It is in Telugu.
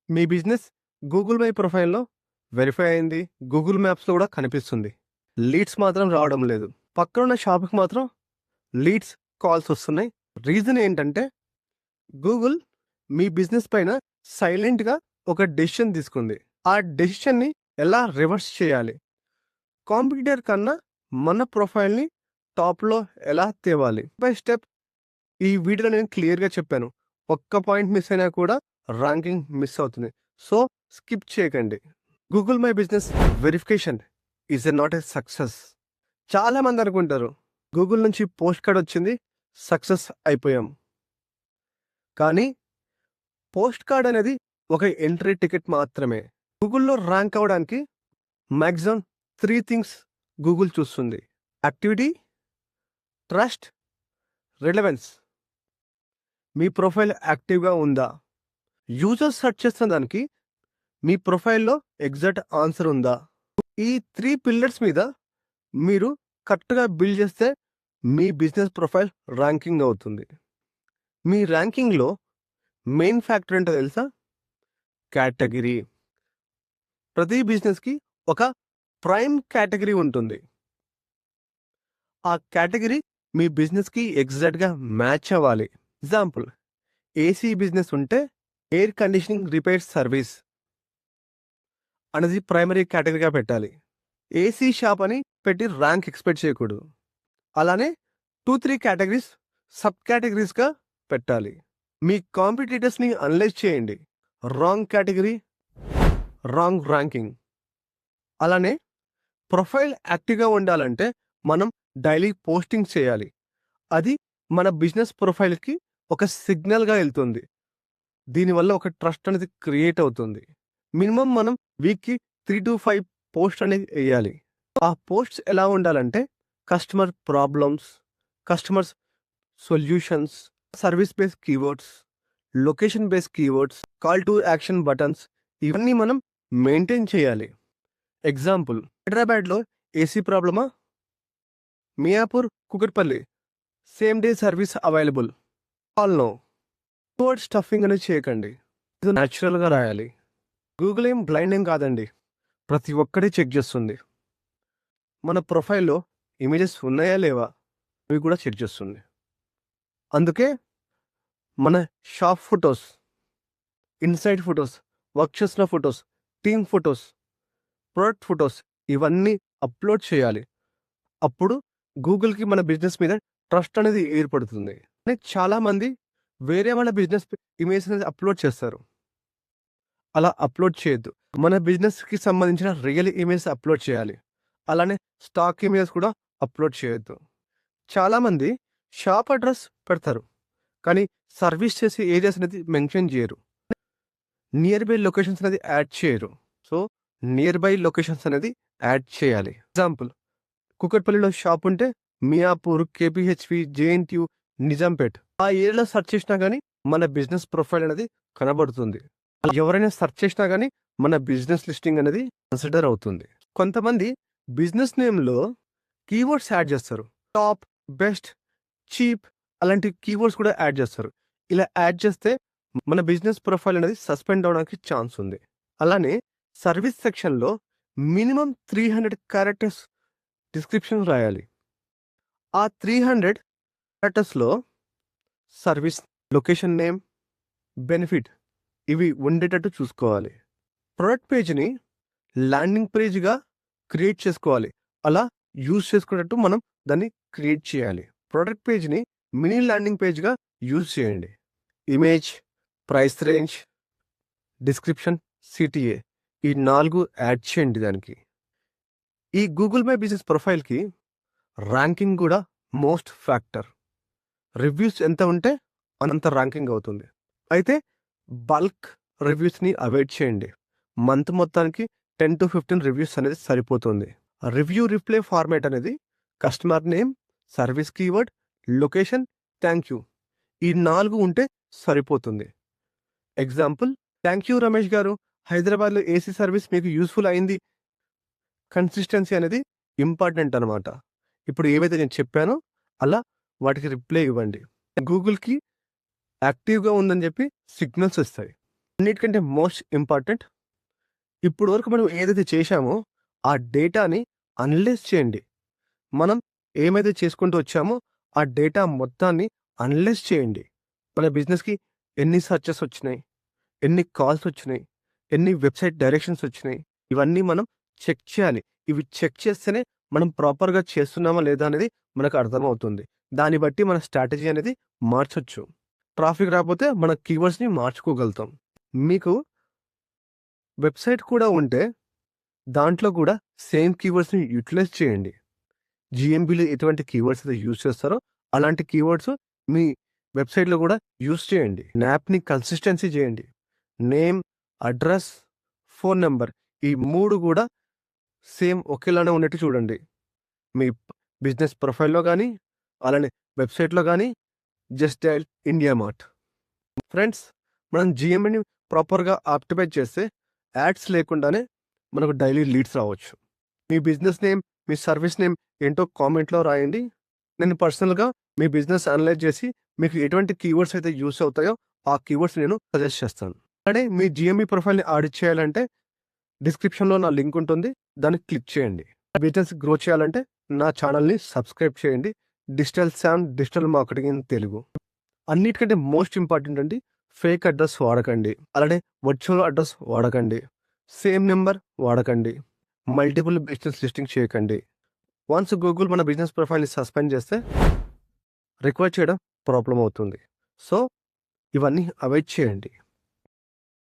మీ బిజినెస్ గూగుల్ మై ప్రొఫైల్‌లో వెరిఫై అయింది. గూగుల్ మ్యాప్స్‌లో కూడా కనిపిస్తుంది. లీడ్స్ మాత్రం రావడం లేదు. పక్కనున్న షాప్‌కి మాత్రం లీడ్స్, కాల్స్ వస్తున్నాయి. రీజన్ ఏంటంటే గూగుల్ మీ బిజినెస్ పైన సైలెంట్‌గా ఒక డెసిషన్ తీసుకుంది. ఆ డెసిషన్‌ని ఎలా రివర్స్ చేయాలి? కాంపిటీటర్ కన్నా మన ప్రొఫైల్‌ని టాప్‌లో ఎలా తేవాలి? బై స్టెప్ ఈ వీడియోలో నేను క్లియర్‌గా చెప్పాను. ఒక్క పాయింట్ మిస్ అయినా కూడా ర్యాంకింగ్ మిస్ అవుతుంది. సో, స్కిప్ చేయకండి. Google my business verification is not a success. చాలామంది అనుకుంటారు గూగుల్ నుంచి పోస్ట్ కార్డ్ వచ్చింది, సక్సెస్ అయిపోయాం. కానీ పోస్ట్ కార్డ్ అనేది ఒక ఎంట్రీ టికెట్ మాత్రమే. గూగుల్‌లో ర్యాంక్ అవ్వడానికి మాక్సిమం 3 థింగ్స్ గూగుల్ చూస్తుంది. Activity, trust, relevance. మీ ప్రొఫైల్ యాక్టివ్‌గా ఉందా? యూజర్ సెర్చ్ చేస్తున్న దానికి మీ ప్రొఫైల్‌లో ఎగ్జాక్ట్ ఆన్సర్ ఉందా? ఈ 3 పిల్లర్స్ మీద మీరు కరెక్ట్‌గా బిల్డ్ చేస్తే మీ బిజినెస్ ప్రొఫైల్ ర్యాంకింగ్ అవుతుంది. మీ ర్యాంకింగ్‌లో మెయిన్ ఫ్యాక్టర్ ఏంటో తెలుసా? కేటగిరీ. ప్రతి బిజినెస్‌కి ఒక ప్రైమ్ కేటగిరీ ఉంటుంది. ఆ కేటగిరీ మీ బిజినెస్‌కి ఎగ్జాక్ట్‌గా మ్యాచ్ అవ్వాలి. ఎగ్జాంపుల్, ఏసీ బిజినెస్ ఉంటే ఎయిర్ కండిషనింగ్ రిపేర్ సర్వీస్ అనేది ప్రైమరీ కేటగిరీగా పెట్టాలి. ఏసీ షాప్ అని పెట్టి ర్యాంక్ ఎక్స్‌పెక్ట్ చేయకూడదు. అలానే 2, 3 కేటగిరీస్ సబ్ కేటగిరీస్‌గా పెట్టాలి. మీ కాంపిటీటర్స్‌ని అనలైజ్ చేయండి. Wrong category, wrong ranking. అలానే ప్రొఫైల్ యాక్టివ్‌గా ఉండాలంటే మనం డైలీ పోస్టింగ్ చేయాలి. అది మన బిజినెస్ ప్రొఫైల్‌కి ఒక సిగ్నల్‌గా ఎళ్తుంది. దీనివల్ల ఒక ట్రస్ట్ అనేది క్రియేట్ అవుతుంది. మినిమమ్ మనం వీక్‌కి 3-5 పోస్ట్ అనేది ఎయ్యాలి. ఆ పోస్ట్స్ ఎలా ఉండాలంటే customer problems, customers solutions, service based keywords, location based keywords, call to action buttons ఇవన్నీ మనం మెయింటైన్ చేయాలి. ఎగ్జాంపుల్, హైదరాబాద్‌లో ఏసీ ప్రాబ్లమా? Miyapur, Kukatpally same day service available. All no. Word stuffing అనేది చేయకండి. ఇది న్యాచురల్‌గా రాయాలి. గూగుల్ ఏం బ్లైండ్ ఏం కాదండి. ప్రతి ఒక్కటి చెక్ చేస్తుంది. మన ప్రొఫైల్‌లో ఇమేజెస్ ఉన్నాయా లేవా? అవి కూడా చెక్ చేస్తుంది. అందుకే మన shop photos, inside photos, work చేసిన photos, team photos, product photos ఇవన్నీ అప్లోడ్ చేయాలి. అప్పుడు గూగుల్‌కి మన బిజినెస్ మీద ట్రస్ట్ అనేది ఏర్పడుతుంది. కానీ చాలామంది వేరే వాళ్ళ బిజినెస్ ఇమేజ్ అనేది అప్లోడ్ చేస్తారు. అలా అప్లోడ్ చేయొద్దు. మన బిజినెస్‌కి సంబంధించిన రియల్ ఇమేజ్ అప్లోడ్ చేయాలి. అలానే స్టాక్ ఇమేజ్ కూడా అప్లోడ్ చేయొద్దు. చాలామంది షాప్ అడ్రెస్ పెడతారు. కానీ సర్వీస్ చేసే ఏరియాస్ అనేది మెన్షన్ చేయరు. నియర్ బై లొకేషన్స్ అనేది యాడ్ చేయరు. సో, నియర్ బై లొకేషన్స్ అనేది యాడ్ చేయాలి. ఎగ్జాంపుల్, కూకట్పల్లిలో షాప్ ఉంటే మియాపూర్, కేపీహెచ్‌పి, జేఎన్‌టీయూ, నిజాంపేట్ ఆ ఏరియాలో సెర్చ్ చేసినా గానీ మన బిజినెస్ ప్రొఫైల్ అనేది కనబడుతుంది. ఎవరైనా సెర్చ్ చేసినా గానీ మన బిజినెస్ లిస్టింగ్ అనేది కన్సిడర్ అవుతుంది. కొంతమంది బిజినెస్ నేమ్‌లో కీవర్డ్స్ యాడ్ చేస్తారు. టాప్, బెస్ట్, చీప్ అలాంటి కీవర్డ్స్ కూడా యాడ్ చేస్తారు. ఇలా యాడ్ చేస్తే మన బిజినెస్ ప్రొఫైల్ అనేది సస్పెండ్ అవ్వడానికి ఛాన్స్ ఉంది. అలానే సర్వీస్ సెక్షన్‌లో మినిమమ్ 300 క్యారెక్టర్స్ డిస్క్రిప్షన్ రాయాలి. ఆ 300 క్యారెక్టర్స్‌లో సర్వీస్, లొకేషన్ నేమ్, బెనిఫిట్ ఇవి ఉండేటట్టు చూసుకోవాలి. ప్రొడక్ట్ పేజ్‌ని ల్యాండింగ్ పేజ్‌గా క్రియేట్ చేసుకోవాలి. అలా యూజ్ చేసుకునేటట్టు మనం దాన్ని క్రియేట్ చేయాలి. ప్రొడక్ట్ పేజ్‌ని మినీ ల్యాండింగ్ పేజ్‌గా యూజ్ చేయండి. Image, price range, description, CTA ఈ 4 యాడ్ చేయండి దానికి. ఈ గూగుల్ మై బిజినెస్ ప్రొఫైల్‌కి ర్యాంకింగ్ కూడా మోస్ట్ ఫ్యాక్టర్. రివ్యూస్ ఎంత ఉంటే అంత ర్యాంకింగ్ అవుతుంది. అయితే బల్క్ రివ్యూస్‌ని అవాయిడ్ చేయండి. మంత్ మొత్తానికి 10-15 రివ్యూస్ అనేది సరిపోతుంది. రివ్యూ రిప్లై ఫార్మాట్ అనేది customer name, service keyword, location, thank you ఈ 4 ఉంటే సరిపోతుంది. ఎగ్జాంపుల్, థాంక్ యూ రమేష్ గారు, హైదరాబాద్‌లో ఏసీ సర్వీస్ మీకు యూజ్‌ఫుల్ అయింది. కన్సిస్టెన్సీ అనేది ఇంపార్టెంట్ అనమాట. ఇప్పుడు ఏవైతే నేను చెప్పానో అలా వాటికి రిప్లై ఇవ్వండి. గూగుల్‌కి యాక్టివ్‌గా ఉందని చెప్పి సిగ్నల్స్ వస్తాయి. అన్నిటికంటే మోస్ట్ ఇంపార్టెంట్ ఇప్పుడు వరకు మనం ఏదైతే చేశామో ఆ డేటాని అనలైజ్ చేయండి. మనం ఏమైతే చేసుకుంటూ వచ్చామో ఆ డేటా మొత్తాన్ని అనలైజ్ చేయండి. మన బిజినెస్‌కి ఎన్ని సెర్చెస్ వచ్చినాయి? ఎన్ని కాల్స్ వచ్చినాయి? ఎన్ని వెబ్‌సైట్ డైరెక్షన్స్ వచ్చినాయి? ఇవన్నీ మనం చెక్ చేయాలి. ఇవి చెక్ చేస్తేనే మనం ప్రాపర్‌గా చేస్తున్నామా లేదా అనేది మనకు అర్థమవుతుంది. దాన్ని బట్టి మన స్ట్రాటజీ అనేది మార్చొచ్చు. ట్రాఫిక్ రాకపోతే మన కీవర్డ్స్‌ని మార్చుకోగలుగుతాం. మీకు వెబ్‌సైట్ కూడా ఉంటే దాంట్లో కూడా సేమ్ కీవర్డ్స్‌ని యుటిలైజ్ చేయండి. జీఎంబీలో ఎటువంటి కీవర్డ్స్ అయితే యూజ్ చేస్తారో అలాంటి కీవర్డ్స్ మీ వెబ్‌సైట్‌లో కూడా యూజ్ చేయండి. న్యాప్‌ని కన్సిస్టెన్సీ చేయండి. నేమ్, అడ్రస్, ఫోన్ నంబర్ ఈ 3 కూడా సేమ్ ఒకేలానే ఉన్నట్టు చూడండి. మీ బిజినెస్ ప్రొఫైల్‌లో గానీ, అలానే వెబ్‌సైట్‌లో గానీ just dial India mart. Friends, మనం జీఎంబీని ప్రాపర్‌గా ఆప్టిమైజ్ చేస్తే యాడ్స్ లేకుండానే మనకు డైలీ లీడ్స్ రావచ్చు. మీ బిజినెస్ నేమ్, మీ సర్వీస్ నేమ్ ఏంటో కామెంట్‌లో రాయండి. నేను పర్సనల్‌గా మీ బిజినెస్ అనలైజ్ చేసి మీకు ఎటువంటి కీవర్డ్స్ అయితే యూజ్ అవుతాయో ఆ కీవర్డ్స్ నేను సజెస్ట్ చేస్తాను. అలానే మీ జీఎంబీ ప్రొఫైల్‌ని ఆడిట్ చేయాలంటే డిస్క్రిప్షన్‌లో నా లింక్ ఉంటుంది. దాన్ని క్లిక్ చేయండి. బిజినెస్ గ్రో చేయాలంటే నా ఛానల్‌ని సబ్స్క్రైబ్ చేయండి. Digital marketing in Telugu. అన్నిటికంటే మోస్ట్ ఇంపార్టెంట్ అండి, ఫేక్ అడ్రస్ వాడకండి. అలానే వర్చువల్ అడ్రస్ వాడకండి. సేమ్ నెంబర్ వాడకండి. మల్టిపుల్ బిజినెస్ లిస్టింగ్ చేయకండి. వన్స్ గూగుల్ మన బిజినెస్ ప్రొఫైల్‌ని సస్పెండ్ చేస్తే రికవర్ చేయడం ప్రాబ్లమ్ అవుతుంది. సో, ఇవన్నీ అవాయిడ్ చేయండి.